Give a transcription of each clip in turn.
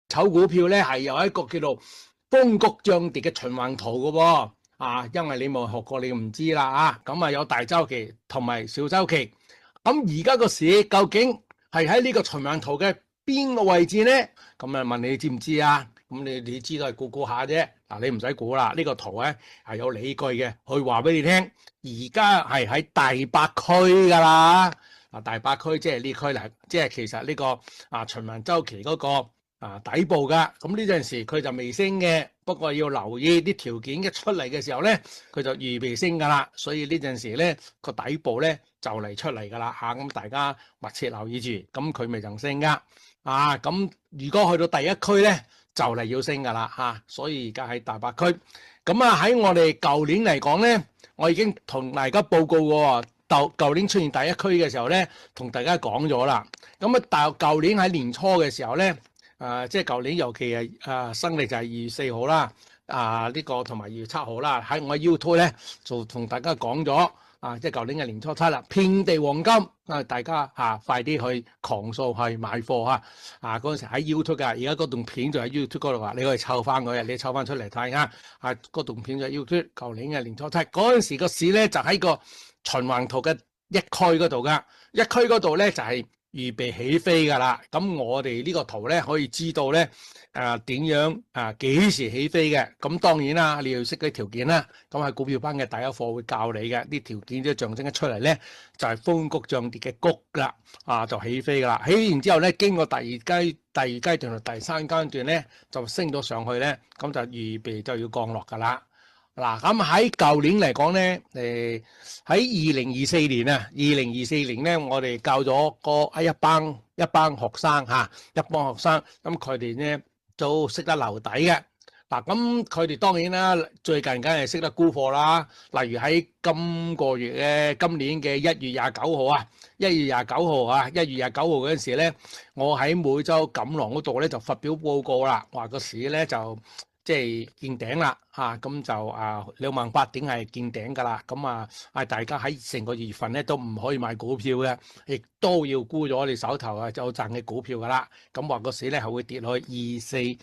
炒股票咧係有一個叫做風谷漲跌嘅循環圖嘅喎。因為你冇學過，你唔知啦咁有大周期同埋小周期。咁而家個市究竟係喺呢個循環圖嘅邊個位置咧？咁問你知唔知啊？咁你知道係估下啫。你唔使估啦，呢個圖咧係有理據嘅，去話俾你聽。而家係喺第八區噶啦。第八區即係呢區嚟，即係其實呢個循環周期嗰個底部噶。咁呢陣時佢就未升嘅，不過要留意啲條件一出嚟嘅時候咧，佢就預備升噶啦。所以呢陣時咧個底部咧就嚟出嚟噶啦咁大家密切留意住，咁佢未曾升噶咁如果去到第一區咧就嚟要升噶啦所以而家喺第八區。咁喺我哋舊年嚟講咧，我已經同大家報告過。舊年出現第一區嘅時候咧，同大家講咗啦。咁但係舊年喺年初嘅時候咧，即係舊年尤其係新曆就係2月4號啦，呢個同埋2月7號啦，喺我 YouTube 咧就同大家講咗即係舊年嘅年初7啦，遍地黃金大家快啲去狂掃去買貨嗰陣時喺 YouTube 㗎，而家嗰段片就喺 YouTube 嗰度你可以湊翻佢，你湊翻出嚟睇下嗰段片就喺 YouTube。舊年嘅年初7嗰陣時個市咧就喺個循環圖嘅一區嗰度噶，一區嗰度咧就係預備起飛噶啦。咁我哋呢個圖咧可以知道咧點樣幾時起飛嘅。咁當然啦，你要識啲條件啦。咁喺股票班嘅第一課會教你嘅啲條件，即係象徵一出嚟咧就係風谷漲跌嘅谷啦，就起飛噶啦。起完之後咧，經過第二階段同第三階段咧就升咗上去咧，咁就預備就要降落噶啦。咁喺舊年嚟講咧，喺2024年2024年咧，我哋教咗一班學生咁佢哋咧都識得留底嘅。咁佢哋當然啦，最近梗係識得沽貨啦。例如喺今年嘅1月29號1月29號嗰陣時咧，我喺每週錦囊嗰度咧就發表報告啦，話個市咧就即係見頂啦咁就28000點係見頂㗎啦。咁大家喺成個月份咧都唔可以買股票嘅，亦都要沽咗你手頭就賺嘅股票㗎啦。咁話個市咧係會跌落去24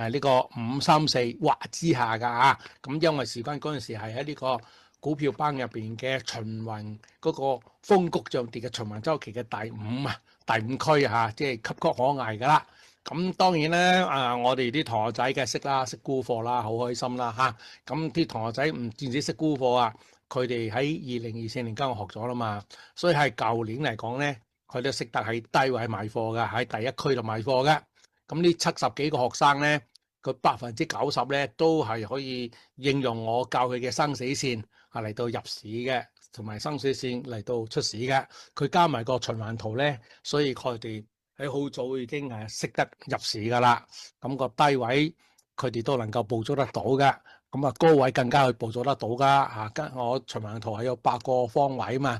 呢個534或之下㗎咁因為事關嗰陣時係喺呢個股票班入邊嘅循環嗰個風谷漲跌嘅循環周期嘅第五區即係岌岌可危㗎啦。咁當然咧我哋啲同學仔嘅識沽貨啦，好開心啦咁啲同學仔唔單止識沽貨佢哋喺2024年跟我學咗啦嘛，所以係舊年嚟講咧，佢都識得喺低位買貨㗎，喺第一區度買貨㗎。咁呢70幾個學生咧，佢90%咧都係可以應用我教佢嘅生死線嚟到入市嘅，同埋生死線嚟到出市嘅。佢加埋個循環圖咧，所以佢哋喺好早已經識得入市㗎啦。咁個低位佢哋都能夠捕捉得到嘅。咁高位更加去捕捉得到㗎我循環圖係有8個方位嘛，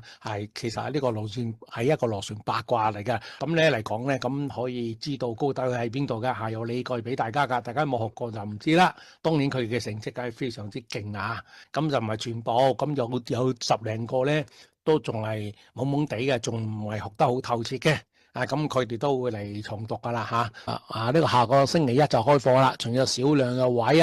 其實呢個螺旋係一個螺旋八卦嚟嘅。咁咧嚟講咧，咁可以知道高低喺邊度㗎有理據俾大家㗎。大家冇學過就唔知啦。當然佢哋嘅成績梗係非常之勁咁就唔係全部，咁有10零個咧都仲係懵懵地嘅，仲唔係學得好透徹嘅。咁佢哋都會嚟重讀㗎啦呢個下個星期一就開課啦，仲有少量嘅位